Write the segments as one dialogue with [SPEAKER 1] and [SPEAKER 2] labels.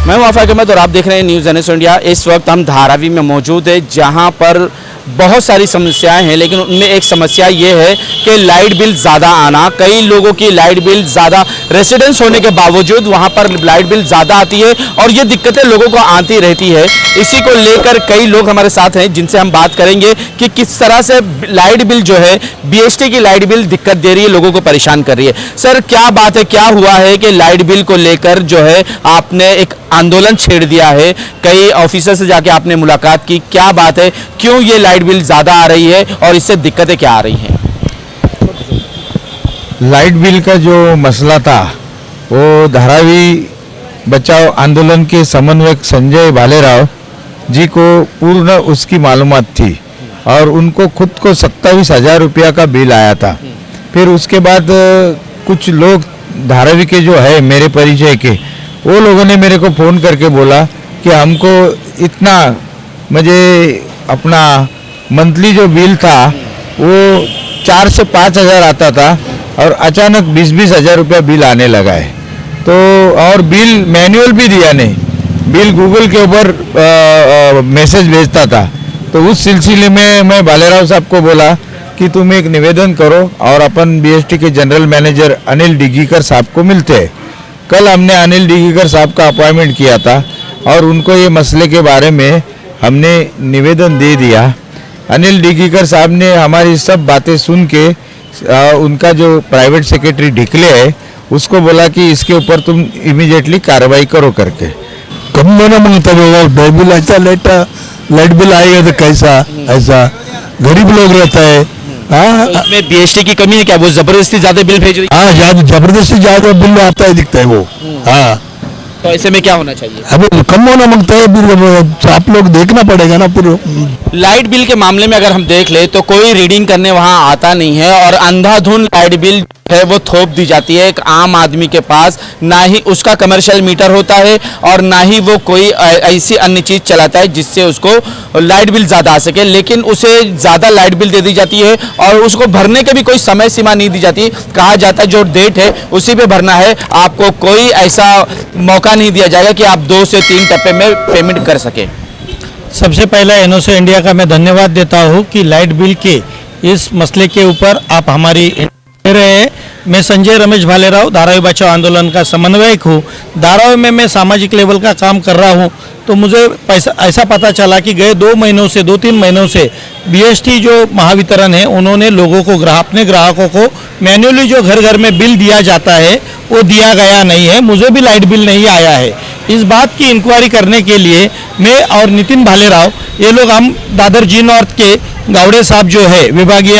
[SPEAKER 1] मैं वाफाक अहमद और आप देख रहे हैं न्यूज़ NS इंडिया। इस वक्त हम धारावी में मौजूद है, जहां पर बहुत सारी समस्याएं हैं, लेकिन उनमें एक समस्या ये है कि लाइट बिल ज़्यादा आना। कई लोगों की लाइट बिल ज़्यादा, रेसिडेंस होने के बावजूद वहां पर लाइट बिल ज़्यादा आती है और ये दिक्कतें लोगों को आती रहती है। इसी को लेकर कई लोग हमारे साथ हैं जिनसे हम बात करेंगे कि किस तरह से लाइट बिल जो है, BHT की लाइट बिल दिक्कत दे रही है, लोगों को परेशान कर रही है। सर, क्या बात है, क्या हुआ है कि लाइट बिल को लेकर जो है आपने एक आंदोलन छेड़ दिया है? कई ऑफिसर से जाके आपने मुलाकात की, क्या बात है, क्यों ये लाइट बिल ज़्यादा आ रही है और इससे दिक्कतें क्या आ रही हैं?
[SPEAKER 2] लाइट बिल का जो मसला था वो धारावी बचाओ आंदोलन के समन्वयक संजय भालेराव जी को पूर्ण उसकी मालूमात थी और उनको खुद को 27,000 रुपया का बिल आया था। फिर उसके बाद कुछ लोग धारावी के जो है मेरे परिचय के, वो लोगों ने मेरे को फ़ोन करके बोला कि हमको इतना, मुझे अपना मंथली जो बिल था वो 4 से 5,000 आता था और अचानक 20-20 हज़ार रुपया बिल आने लगा है। तो और बिल मैनुअल भी दिया नहीं, बिल गूगल के ऊपर मैसेज भेजता था। तो उस सिलसिले में मैं भालेराव साहब को बोला कि तुम एक निवेदन करो और अपन BHT के जनरल मैनेजर अनिल डिगीकर साहब को मिलते हैं। कल हमने अनिल डिगीकर साहब का अपॉइंटमेंट किया था और उनको ये मसले के बारे में हमने निवेदन दे दिया। अनिल डिगीकर साहब ने हमारी सब बातें सुन के उनका जो प्राइवेट सेक्रेटरी ढिकले है उसको बोला कि इसके ऊपर तुम इमीडिएटली कार्रवाई करो करके।
[SPEAKER 3] कम होना मांगता है लाइट बिल, ऐसा लाइट बिल आएगा तो कैसा, ऐसा गरीब लोग रहता है। हाँ,
[SPEAKER 1] तो इसमें BHT की कमी है क्या? वो जबरदस्ती ज्यादा बिल भेज रही है?
[SPEAKER 3] हाँ, जबरदस्ती ज्यादा बिल आता है, दिखता है वो। हाँ,
[SPEAKER 1] तो ऐसे में क्या होना चाहिए?
[SPEAKER 3] अब कम होना मांगता है बिल, तो आप लोग देखना पड़ेगा ना पूरा।
[SPEAKER 1] लाइट बिल के मामले में अगर हम देख ले तो कोई रीडिंग करने वहां आता नहीं है और अंधाधुंध लाइट बिल है वो थोप दी जाती है एक आम आदमी के पास। ना ही उसका कमर्शियल मीटर होता है और ना ही वो कोई ऐसी अन्य चीज चलाता है जिससे उसको लाइट बिल ज्यादा आ सके, लेकिन उसे ज्यादा लाइट बिल दे दी जाती है और उसको भरने के भी कोई समय सीमा नहीं दी जाती। कहा जाता है जो डेट है उसी पे भरना है, आपको कोई ऐसा मौका नहीं दिया जाएगा कि आप 2 से 3 टप्पे में पेमेंट कर सके।
[SPEAKER 4] सबसे पहले NOC इंडिया का मैं धन्यवाद देता हूं कि लाइट बिल के इस मसले के ऊपर आप हमारी दे रहे हैं। मैं संजय रमेश भालेराव धारावी बचाओ आंदोलन का समन्वयक हूं। धारावी में मैं सामाजिक लेवल का काम कर रहा हूं, तो मुझे ऐसा पता चला कि गए 2-3 महीनों से BHT जो महावितरण है उन्होंने लोगों को, अपने ग्राहकों को मैन्युअली जो घर घर में बिल दिया जाता है वो दिया गया नहीं है। मुझे भी लाइट बिल नहीं आया है। इस बात की इंक्वायरी करने के लिए मैं और नितिन भालेराव, ये लोग, हम दादर जी नॉर्थ के गावड़े साहब जो है विभागीय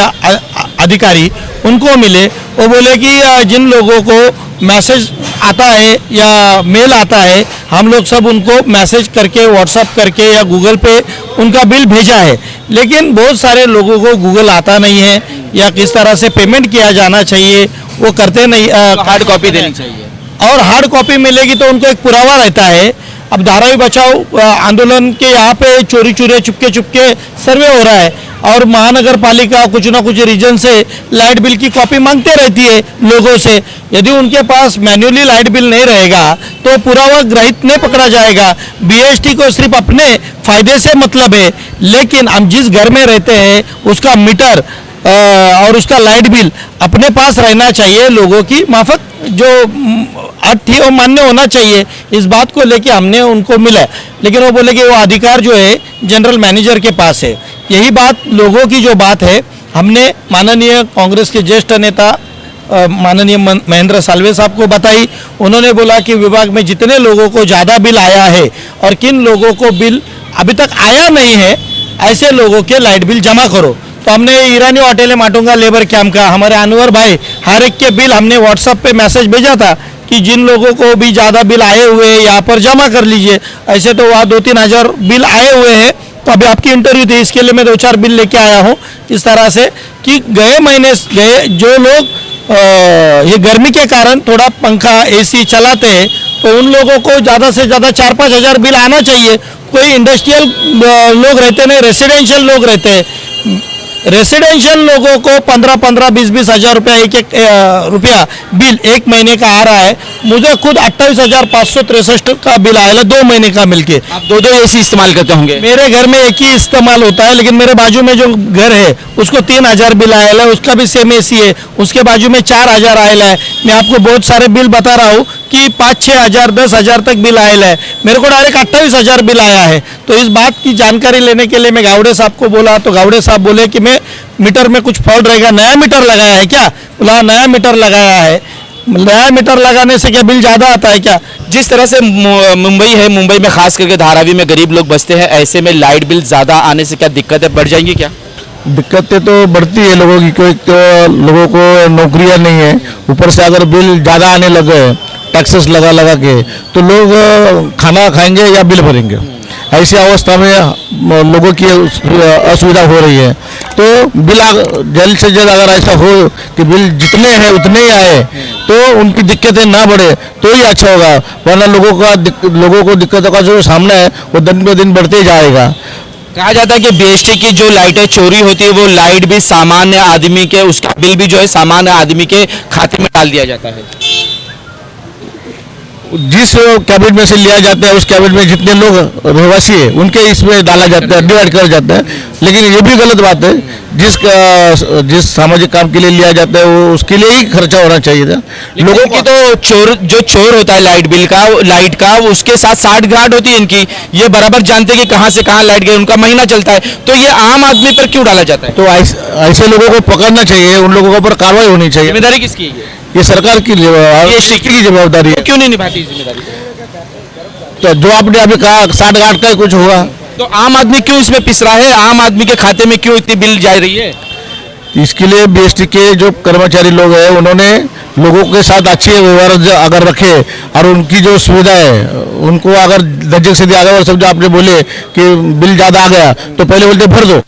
[SPEAKER 4] अधिकारी, उनको मिले। वो बोले कि जिन लोगों को मैसेज आता है या मेल आता है, हम लोग सब उनको मैसेज करके, व्हाट्सएप करके या गूगल पे उनका बिल भेजा है, लेकिन बहुत सारे लोगों को गूगल आता नहीं है या किस तरह से पेमेंट किया जाना चाहिए वो करते नहीं।
[SPEAKER 1] हार्ड कॉपी देनी चाहिए
[SPEAKER 4] और हार्ड कॉपी मिलेगी तो उनको एक पुरावा रहता है। अब धारावी बचाओ आंदोलन के यहाँ पे चोरी चुपके सर्वे हो रहा है और महानगर पालिका कुछ ना कुछ रीजन से लाइट बिल की कॉपी मांगते रहती है लोगों से। यदि उनके पास मैन्युअली लाइट बिल नहीं रहेगा तो पुरावा ग्रहित नहीं पकड़ा जाएगा। BHT को सिर्फ अपने फायदे से मतलब है, लेकिन हम जिस घर में रहते हैं उसका मीटर और उसका लाइट बिल अपने पास रहना चाहिए। लोगों की माफक जो हक थी वो मान्य होना चाहिए। इस बात को लेके हमने उनको मिला, लेकिन वो बोले कि वो अधिकार जो है जनरल मैनेजर के पास है। यही बात लोगों की जो बात है, हमने माननीय कांग्रेस के ज्येष्ठ नेता माननीय महेंद्र साल्वे साहब को बताई। उन्होंने बोला कि विभाग में जितने लोगों को ज़्यादा बिल आया है और किन लोगों को बिल अभी तक आया नहीं है, ऐसे लोगों के लाइट बिल जमा करो। तो हमने ईरानी होटल माटुंगा लेबर कैंप का हमारे अनवर भाई, हर एक के बिल हमने व्हाट्सएप पे मैसेज भेजा था कि जिन लोगों को भी ज़्यादा बिल आए हुए हैं यहाँ पर जमा कर लीजिए। ऐसे तो वहाँ 2-3 हज़ार बिल आए हुए हैं। तो अभी आपकी इंटरव्यू थी, इसके लिए मैं 2-4 बिल लेके आया हूँ। इस तरह से कि गए जो लोग ये गर्मी के कारण थोड़ा पंखा AC चलाते हैं, तो उन लोगों को ज़्यादा से ज़्यादा 4-5 हज़ार बिल आना चाहिए। कोई इंडस्ट्रियल लोग रहते नहीं, रेसिडेंशियल लोग रहते हैं, रेसिडेंशियल लोगों को 15-15, 20-20 हज़ार रुपया एक रुपया बिल एक महीने का आ रहा है। मुझे खुद 28,563 का बिल आया है 2 महीने का मिलके।
[SPEAKER 1] आप दो एसी इस्तेमाल करते होंगे?
[SPEAKER 4] मेरे घर में एक ही इस्तेमाल होता है, लेकिन मेरे बाजू में जो घर है उसको 3,000 बिल आयल है, उसका भी सेम एसी है। उसके बाजू में 4,000 आयल है। मैं आपको बहुत सारे बिल बता रहा हूँ कि 5-6 हज़ार 10,000 तक बिल आयल है। मेरे को डायरेक्ट 28,000 बिल आया है। तो इस बात की जानकारी लेने के लिए मैं गावड़े साहब को बोला, तो गावड़े साहब बोले कि मैं मीटर में कुछ फॉल्ट रहेगा। नया मीटर लगाया है क्या? बोला नया मीटर लगाया है। नया मीटर लगाने से क्या बिल ज़्यादा आता है क्या?
[SPEAKER 1] जिस तरह से मुंबई है, मुंबई में खास करके धारावी में गरीब लोग बसते हैं, ऐसे में लाइट बिल ज़्यादा आने से क्या दिक्कतें बढ़ जाएंगी क्या?
[SPEAKER 2] दिक्कतें तो बढ़ती है लोगों की, क्योंकि तो लोगों को नौकरियां नहीं है, ऊपर से अगर बिल ज़्यादा आने लगे टैक्सेस लगा लगा के, तो लोग खाना खाएंगे या बिल भरेंगे। ऐसी अवस्था में लोगों की असुविधा हो रही है। तो बिल जल्द से जल्द अगर ऐसा हो कि बिल जितने हैं उतने ही आए, तो उनकी दिक्कतें ना बढ़े तो ही अच्छा होगा। वरना लोगों को दिक्कतों का जो सामना है वो दिन ब दिन बढ़ते ही जाएगा।
[SPEAKER 1] कहा जाता है कि बीएसटी की जो लाइटें चोरी होती है, वो लाइट भी सामान्य आदमी के, उसका बिल भी जो है सामान्य आदमी के खाते में डाल दिया जाता है।
[SPEAKER 2] जिस कैबिनेट में से लिया जाता है उस कैबिनेट में जितने लोग रहवासी है उनके इसमें डाला जाता है, डिवाइड कर जाता है। लेकिन ये भी गलत बात है, जिस सामाजिक काम के लिए लिया जाता है वो उसके लिए ही खर्चा होना चाहिए था।
[SPEAKER 1] लोगों की तो चोर होता है लाइट का उसके साथ 60 गांठ होती है इनकी। ये बराबर जानते हैं कि कहाँ से कहाँ लाइट गई, उनका महीना चलता है। तो ये आम आदमी पर क्यों डाला जाता है?
[SPEAKER 2] तो ऐसे लोगों को पकड़ना चाहिए, उन लोगों के ऊपर कार्रवाई होनी चाहिए।
[SPEAKER 1] जिम्मेदारी किसकी है?
[SPEAKER 2] ये सरकार की जिम्मेदारी है।
[SPEAKER 1] क्यों नहीं निभाती जिम्मेदारी?
[SPEAKER 2] तो जो आपने अभी कहा 60 गांठ का ही कुछ होगा।
[SPEAKER 1] तो आम आदमी क्यों इसमें पिस रहा है? आम आदमी के खाते में क्यों इतनी बिल जा रही है?
[SPEAKER 2] इसके लिए बीएसटी के जो कर्मचारी लोग हैं उन्होंने लोगों के साथ अच्छे व्यवहार अगर रखे और उनकी जो सुविधा है उनको अगर दर्जे से दिया गया, और सब जो आपने बोले कि बिल ज़्यादा आ गया तो पहले बोलते भर दो,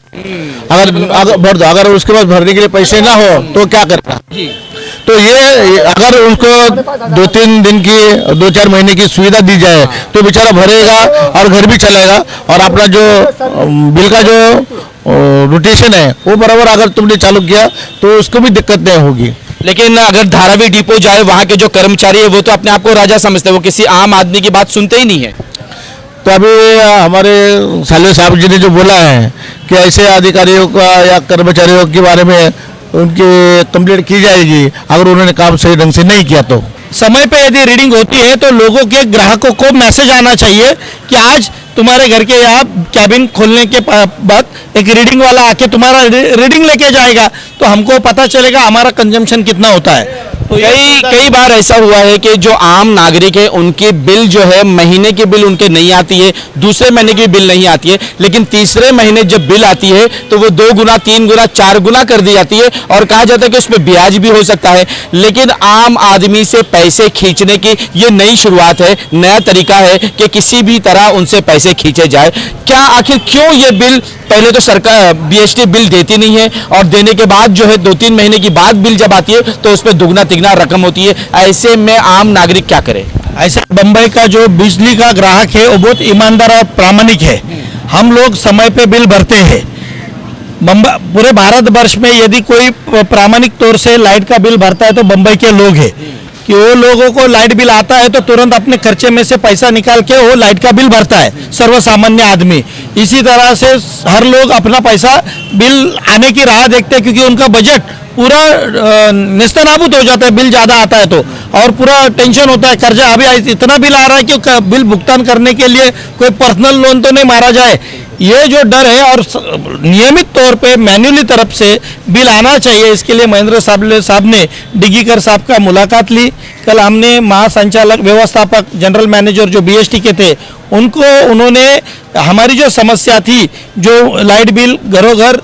[SPEAKER 2] अगर भर दो, अगर उसके बाद भरने के लिए पैसे ना हो तो क्या करेगा? तो ये अगर उनको 2-3 दिन की 2-4 महीने की सुविधा दी जाए तो बेचारा भरेगा और घर भी चलेगा, और अपना जो बिल का जो रोटेशन है वो बराबर अगर तुमने चालू किया तो उसको भी दिक्कत नहीं होगी।
[SPEAKER 1] लेकिन अगर धारावी डिपो जाए, वहाँ के जो कर्मचारी है वो तो अपने आप को राजा समझते हैं, वो किसी आम आदमी की बात सुनते ही नहीं है।
[SPEAKER 2] तो अभी हमारे साले साहब जी ने जो बोला है कि ऐसे अधिकारियों का या कर्मचारियों के बारे में उनकी कंप्लेंट की जाएगी अगर उन्होंने काम सही ढंग से नहीं किया। तो
[SPEAKER 4] समय पे यदि रीडिंग होती है तो लोगों के ग्राहकों को मैसेज आना चाहिए कि आज तुम्हारे घर के यहाँ कैबिन खोलने के बाद एक रीडिंग वाला आके तुम्हारा रीडिंग लेके जाएगा, तो हमको पता चलेगा हमारा कंजम्पशन कितना होता है। तो
[SPEAKER 1] कई बार ऐसा हुआ है कि जो आम नागरिक है उनकी बिल जो है महीने की बिल उनके नहीं आती है, दूसरे महीने की बिल नहीं आती है, लेकिन तीसरे महीने जब बिल आती है तो वो 2 गुना 3 गुना 4 गुना कर दी जाती है, और कहा जाता है कि उसमें ब्याज भी हो सकता है। लेकिन आम आदमी से पैसे खींचने की ये नई शुरुआत है, नया तरीका है कि किसी भी तरह उनसे पैसे खींचे जाए। क्या आखिर क्यों ये बिल, पहले तो सरकार बीएसटी बिल देती नहीं है और देने के बाद जो है 2-3 महीने की बाद बिल जब आती है तो उसमें दुगना तिगना रकम होती है। ऐसे में आम नागरिक क्या करे?
[SPEAKER 4] ऐसे बंबई का जो बिजली का ग्राहक है वो बहुत ईमानदार और प्रामाणिक है। हम लोग समय पे बिल भरते हैं। पूरे भारतवर्ष में यदि कोई प्रामाणिक तौर से लाइट का बिल भरता है तो बंबई के लोग हैं, कि वो लोगों को लाइट बिल आता है तो तुरंत अपने खर्चे में से पैसा निकाल के वो लाइट का बिल भरता है, सर्वसामान्य आदमी। इसी तरह से हर लोग अपना पैसा बिल आने की राह देखते हैं, क्योंकि उनका बजट पूरा नेस्तनाबूद हो जाता है बिल ज़्यादा आता है तो, और पूरा टेंशन होता है कर्जा अभी इतना बिल आ रहा है कि बिल भुगतान करने के लिए कोई पर्सनल लोन तो नहीं मारा जाए, ये जो डर है। और नियमित तौर पे मैन्युअली तरफ से बिल आना चाहिए। इसके लिए महेंद्र साहब ने डिगीकर साहब का मुलाकात ली। कल हमने महासंचालक व्यवस्थापक जनरल मैनेजर जो बीएसटी के थे उन्होंने हमारी जो समस्या थी, जो लाइट बिल घरों घर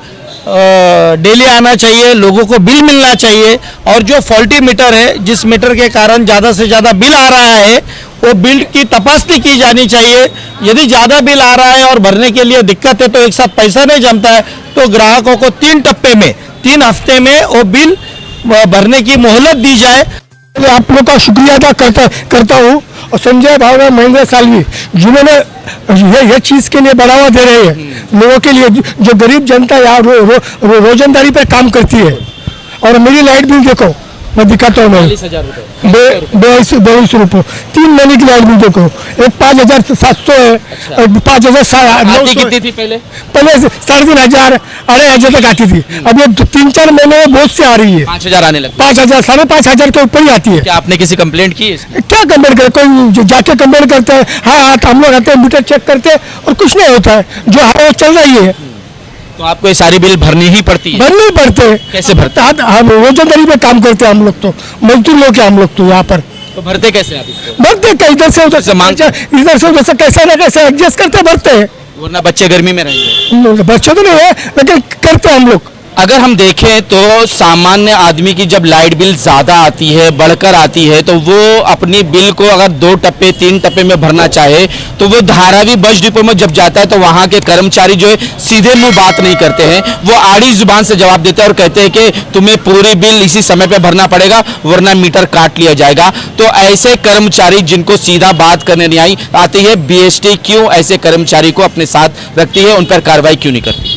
[SPEAKER 4] डेली आना चाहिए, लोगों को बिल मिलना चाहिए, और जो फॉल्टी मीटर है जिस मीटर के कारण ज़्यादा से ज़्यादा बिल आ रहा है वो बिल की तपासनी की जानी चाहिए। यदि ज़्यादा बिल आ रहा है और भरने के लिए दिक्कत है तो एक साथ पैसा नहीं जमता है, तो ग्राहकों को 3 टप्पे में 3 हफ्ते में वो बिल भरने की मोहलत दी जाए।
[SPEAKER 3] आप लोग का शुक्रिया अदा करता हूँ,
[SPEAKER 5] और संजय भावना महेंद्र सालवी जिन्होंने ये चीज़ के लिए बढ़ावा दे रहे हैं लोगों के लिए, जो गरीब जनता यहाँ रोजंदारी पे काम करती है। और मेरी लाइट बिल देखो, मैं दिखाता हूँ, 42 रुपये 3 महीने की लाइट बिल देखो, एक 5,700 है, 5,900
[SPEAKER 1] कितनी थी पहले?
[SPEAKER 5] पहले 3,500 2,500 तक आती थी। अब ये 3-4 महीने में बहुत से आ रही है,
[SPEAKER 1] 5,000 आने लगे।
[SPEAKER 5] 5,000 5,500 के ऊपर ही आती है।
[SPEAKER 1] क्या आपने किसी कंप्लेंट की इसकी?
[SPEAKER 5] क्या कंप्लेंट करे, कोई जाके कंप्लेंट करते हैं, हाँ हम लोग आते हैं मीटर चेक करते हैं और कुछ नहीं होता है, जो है वो चल रही है।
[SPEAKER 1] तो आपको ये सारी बिल भरनी ही पड़ती है?
[SPEAKER 5] भरनी पड़ते हैं।
[SPEAKER 1] कैसे भरते हैं?
[SPEAKER 5] हम रोजंदारी पे काम करते हैं, हम लोग तो मजदूर लोग हैं, हम लोग तो यहाँ पर
[SPEAKER 1] तो भरते कैसे आप इसको?
[SPEAKER 5] भरते हैं, इधर से उधर
[SPEAKER 1] जैसे मांग-
[SPEAKER 5] इधर से उधर से कैसे ना कैसे एडजस्ट करते भरते हैं।
[SPEAKER 1] वरना बच्चे गर्मी में रहेंगे।
[SPEAKER 5] बच्चे तो नहीं है लेकिन करते हैं हम लोग।
[SPEAKER 1] अगर हम देखें तो सामान्य आदमी की जब लाइट बिल ज़्यादा आती है, बढ़कर आती है, तो वो अपनी बिल को अगर 2 टप्पे 3 टप्पे में भरना चाहे तो वो धारावी बस डिपो में जब जाता है तो वहाँ के कर्मचारी जो है सीधे मुंह बात नहीं करते हैं, वो आड़ी जुबान से जवाब देते हैं और कहते हैं कि तुम्हें पूरी बिल इसी समय पे भरना पड़ेगा वरना मीटर काट लिया जाएगा। तो ऐसे कर्मचारी जिनको सीधा बात करने नहीं आती है, BST क्यों ऐसे कर्मचारी को अपने साथ रखती है, उन पर कार्रवाई क्यों नहीं करती?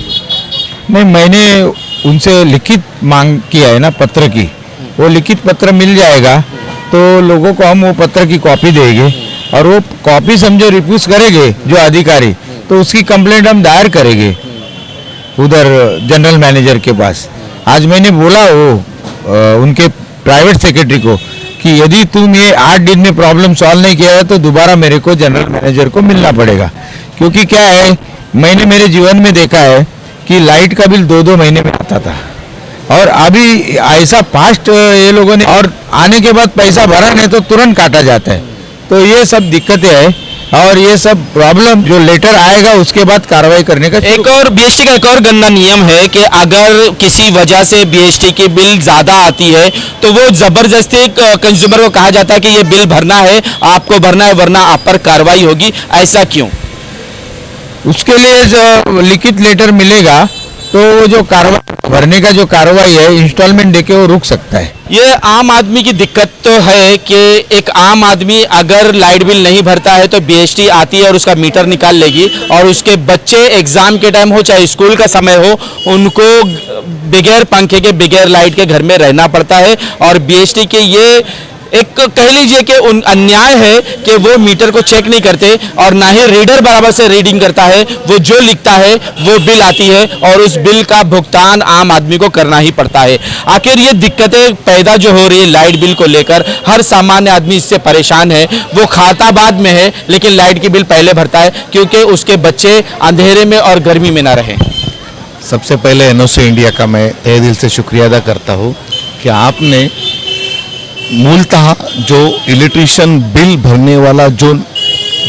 [SPEAKER 2] नहीं, मैंने उनसे लिखित मांग किया है ना, पत्र की, वो लिखित पत्र मिल जाएगा तो लोगों को हम वो पत्र की कॉपी देंगे और वो कॉपी समझो रिफ्यूज करेंगे जो अधिकारी, तो उसकी कंप्लेंट हम दायर करेंगे उधर जनरल मैनेजर के पास। आज मैंने बोला वो उनके प्राइवेट सेक्रेटरी को कि यदि तुम ये 8 दिन में प्रॉब्लम सॉल्व नहीं किया है तो दोबारा मेरे को जनरल मैनेजर को मिलना पड़ेगा। क्योंकि क्या है, मैंने मेरे जीवन में देखा है कि लाइट का बिल 2-2 महीने में आता था और अभी ऐसा फास्ट ये लोगों ने, और आने के बाद पैसा भरा नहीं तो तुरंत काटा जाता है। तो ये सब दिक्कतें हैं और ये सब प्रॉब्लम जो लेटर आएगा उसके बाद कार्रवाई करने का।
[SPEAKER 1] एक और BST का एक और गंदा नियम है कि अगर किसी वजह से BST की बिल ज़्यादा आती है तो वो ज़बरदस्ती कंज्यूमर को कहा जाता है कि ये बिल भरना है, आपको भरना है वरना आप पर कार्रवाई होगी। ऐसा क्यों?
[SPEAKER 2] उसके लिए जो लिखित लेटर मिलेगा तो वो जो कार्रवाई भरने का जो कार्रवाई है इंस्टॉलमेंट देके वो रुक सकता है।
[SPEAKER 1] ये आम आदमी की दिक्कत तो है कि एक आम आदमी अगर लाइट बिल नहीं भरता है तो BST आती है और उसका मीटर निकाल लेगी और उसके बच्चे एग्जाम के टाइम हो चाहे स्कूल का समय हो, उनको बगैर पंखे के बगैर लाइट के घर में रहना पड़ता है। और BST के ये एक कह लीजिए कि उन अन्याय है कि वो मीटर को चेक नहीं करते और ना ही रीडर बराबर से रीडिंग करता है, वो जो लिखता है वो बिल आती है और उस बिल का भुगतान आम आदमी को करना ही पड़ता है। आखिर ये दिक्कतें पैदा जो हो रही है लाइट बिल को लेकर, हर सामान्य आदमी इससे परेशान है। वो खाता बाद में है लेकिन लाइट की बिल पहले भरता है क्योंकि उसके बच्चे अंधेरे में और गर्मी में ना रहें।
[SPEAKER 6] सबसे पहले NOC इंडिया का मैं तहे दिल से शुक्रिया अदा करता हूँ कि आपने मूलतः जो इलेक्ट्रिशियन बिल भरने वाला जो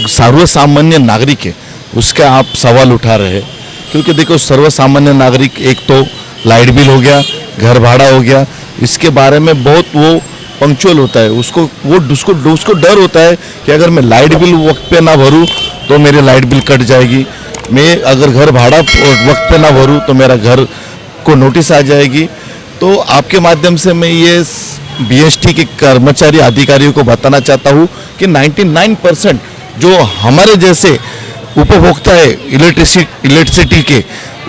[SPEAKER 6] सर्वसामान्य नागरिक है उसका आप सवाल उठा रहे हैं। क्योंकि देखो, सर्वसामान्य नागरिक एक तो लाइट बिल हो गया, घर भाड़ा हो गया, इसके बारे में बहुत वो पंक्चुअल होता है, उसको डर होता है कि अगर मैं लाइट बिल वक्त पे ना भरूं तो मेरी लाइट बिल कट जाएगी, मैं अगर घर भाड़ा वक्त पे ना भरूं तो मेरा घर को नोटिस आ जाएगी। तो आपके माध्यम से मैं ये BST के कर्मचारी अधिकारियों को बताना चाहता हूँ कि 99% जो हमारे जैसे उपभोक्ता है इलेक्ट्रिसिटी के,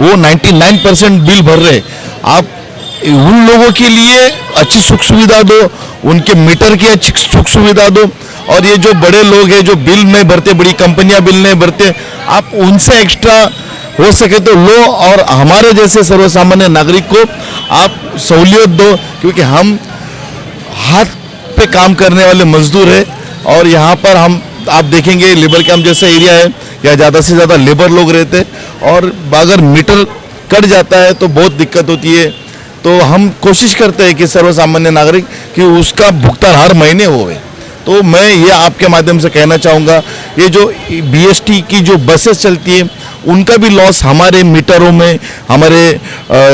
[SPEAKER 6] वो 99% बिल भर रहे। आप उन लोगों के लिए अच्छी सुख सुविधा दो, उनके मीटर की अच्छी सुख सुविधा दो, और ये जो बड़े लोग हैं जो बिल नहीं भरते, बड़ी कंपनियां बिल नहीं भरते, आप उनसे एक्स्ट्रा हो सके तो लो और हमारे जैसे सर्वसामान्य नागरिक को आप सहूलियत दो। क्योंकि हम हाथ पे काम करने वाले मजदूर है और यहाँ पर हम आप देखेंगे लेबर कैंप जैसा एरिया है, या ज़्यादा से ज़्यादा लेबर लोग रहते हैं और अगर मीटर कट जाता है तो बहुत दिक्कत होती है। तो हम कोशिश करते हैं कि सर्वसामान्य नागरिक कि उसका भुगतान हर महीने होवे। तो मैं ये आपके माध्यम से कहना चाहूँगा, ये जो BST की जो बसेस चलती है उनका भी लॉस हमारे मीटरों में, हमारे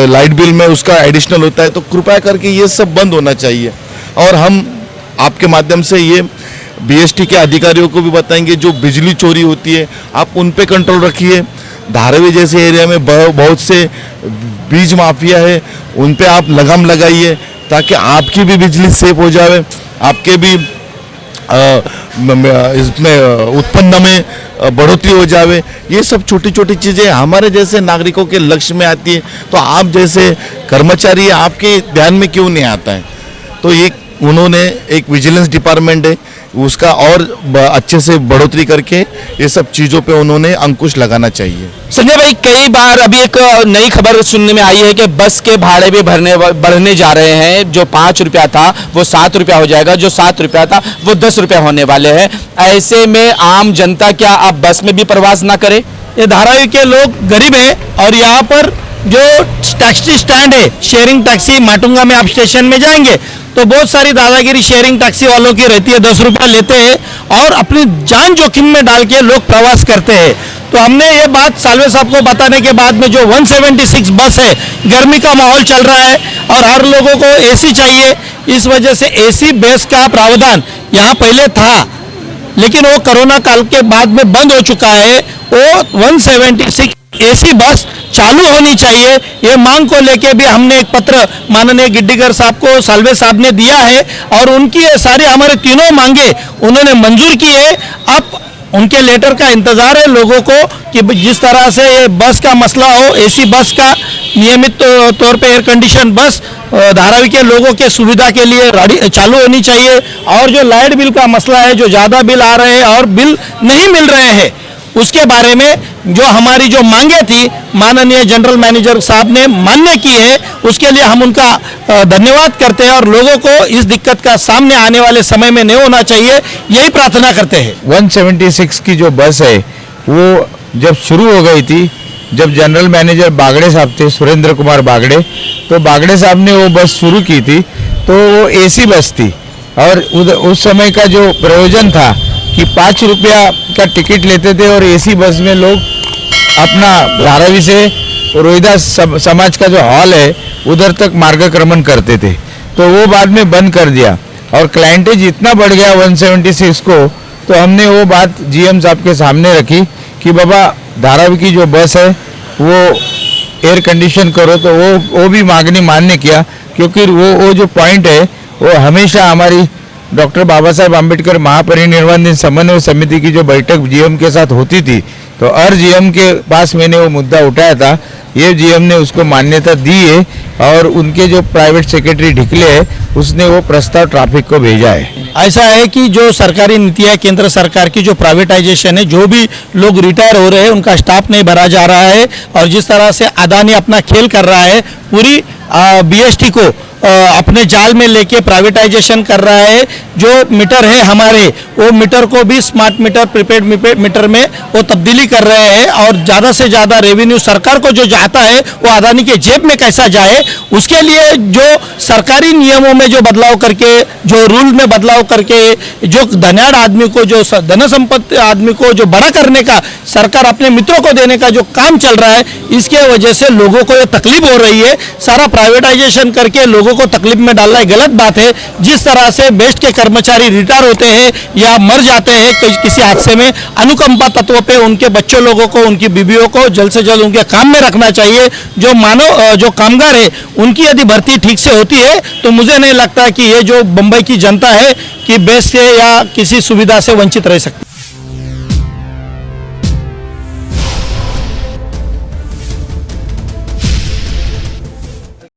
[SPEAKER 6] लाइट बिल में उसका एडिशनल होता है। तो कृपया करके ये सब बंद होना चाहिए। और हम आपके माध्यम से ये BST के अधिकारियों को भी बताएंगे, जो बिजली चोरी होती है आप उन पे कंट्रोल रखिए। धारावी जैसे एरिया में बहुत से बीज माफिया है, उन पे आप लगाम लगाइए ताकि आपकी भी बिजली सेफ हो जाए, आपके भी इसमें उत्पन्न में बढ़ोतरी हो जावे। ये सब छोटी छोटी चीज़ें हमारे जैसे नागरिकों के लक्ष्य में आती है, तो आप जैसे कर्मचारी आपके ध्यान में क्यों नहीं आता है? तो ये उन्होंने एक विजिलेंस डिपार्टमेंट है, उसका और अच्छे से बढ़ोतरी करके ये सब चीज़ों पे उन्होंने अंकुश लगाना चाहिए।
[SPEAKER 1] संजय भाई, कई बार अभी एक नई खबर सुनने में आई है कि बस के भाड़े भी बढ़ने जा रहे हैं। जो 5 रुपया था वो 7 रुपया हो जाएगा, जो 7 रुपया था वो 10 रुपया होने वाले हैं। ऐसे में आम जनता क्या अब बस में भी प्रवास ना करे?
[SPEAKER 4] ये धारावी के लोग गरीब है और यहाँ पर जो टैक्सी स्टैंड है, शेयरिंग टैक्सी माटुंगा में आप स्टेशन में जाएंगे तो बहुत सारी दादागिरी शेयरिंग टैक्सी वालों की रहती है। 10 रुपया लेते हैं और अपनी जान जोखिम में डाल के लोग प्रवास करते हैं। तो हमने ये बात सालवे साहब को बताने के बाद में जो 176 बस है, गर्मी का माहौल चल रहा है और हर लोगों को एसी चाहिए, इस वजह से एसी बस का प्रावधान यहाँ पहले था लेकिन वो कोरोना काल के बाद में बंद हो चुका है। वो 176 एसी बस चालू होनी चाहिए, ये मांग को लेके भी हमने एक पत्र माननीय गिड्डीगर साहब को सालवे साहब ने दिया है और उनकी ये सारी हमारे तीनों मांगे उन्होंने मंजूर की है। अब उनके लेटर का इंतजार है लोगों को कि जिस तरह से ये बस का मसला हो, एसी बस का नियमित तौर पे एयर कंडीशन बस धारावी के लोगों के सुविधा के लिए चालू होनी चाहिए। और जो लाइट बिल का मसला है, जो ज़्यादा बिल आ रहे हैं और बिल नहीं मिल रहे हैं, उसके बारे में जो हमारी जो मांगे थी माननीय जनरल मैनेजर साहब ने मान्य की है, उसके लिए हम उनका धन्यवाद करते हैं और लोगों को इस दिक्कत का सामने आने वाले समय में नहीं होना चाहिए, यही प्रार्थना करते हैं।
[SPEAKER 2] 176 की जो बस है वो जब शुरू हो गई थी, जब जनरल मैनेजर बागड़े साहब थे, सुरेंद्र कुमार बागड़े, तो बागड़े साहब ने वो बस शुरू की थी तो वो एसी बस थी और उस समय का जो प्रयोजन था कि 5 रुपया का टिकट लेते थे और एसी बस में लोग अपना धारावी से रोहिदास समाज का जो हॉल है उधर तक मार्गक्रमण करते थे। तो वो बाद में बंद कर दिया और क्लाइंटेज इतना बढ़ गया 176 को, तो हमने वो बात जीएम साहब के सामने रखी कि बाबा धारावी की जो बस है वो एयर कंडीशन करो। तो वो भी मांगनी मान्य किया, क्योंकि वो जो पॉइंट है वो हमेशा हमारी डॉक्टर बाबा साहेब आम्बेडकर महापरिनिर्वाण दिन समन्वय समिति की जो बैठक जीएम के साथ होती थी, तो हर जीएम के पास मैंने वो मुद्दा उठाया था। ये जीएम ने उसको मान्यता दी है और उनके जो प्राइवेट सेक्रेटरी ढिकले है उसने वो प्रस्ताव ट्रैफिक को भेजा है।
[SPEAKER 4] ऐसा है कि जो सरकारी नीतियाँ, केंद्र सरकार की जो प्राइवेटाइजेशन है, जो भी लोग रिटायर हो रहे हैं उनका स्टाफ नहीं भरा जा रहा है और जिस तरह से अदानी अपना खेल कर रहा है, पूरी बीएसटी को अपने जाल में लेके प्राइवेटाइजेशन कर रहा है। जो मीटर है हमारे, वो मीटर को भी स्मार्ट मीटर, प्रीपेड मीटर में वो तब्दीली कर रहे हैं और ज़्यादा से ज़्यादा रेवेन्यू सरकार को जो चाहता है वो अदानी के जेब में कैसा जाए, उसके लिए जो सरकारी नियमों में जो बदलाव करके, जो रूल में बदलाव करके, जो धनाढ़ आदमी को, जो धन संपत्ति आदमी को जो बड़ा करने का सरकार अपने मित्रों को देने का जो काम चल रहा है, इसके वजह से लोगों को ये तकलीफ हो रही है। सारा प्राइवेटाइजेशन करके लोगों को तकलीफ में डालना गलत बात है। जिस तरह से बेस्ट के कर्मचारी रिटायर होते हैं या मर जाते हैं किसी हादसे में, अनुकंपा तत्व पे उनके बच्चों लोगों को, उनकी बीवियों को जल्द से जल्द उनके काम में रखना चाहिए। जो कामगार है उनकी यदि भर्ती ठीक से होती है तो मुझे नहीं लगता कि ये जो बम्बई की जनता है कि बेस्ट से या किसी सुविधा से वंचित रह सकती है।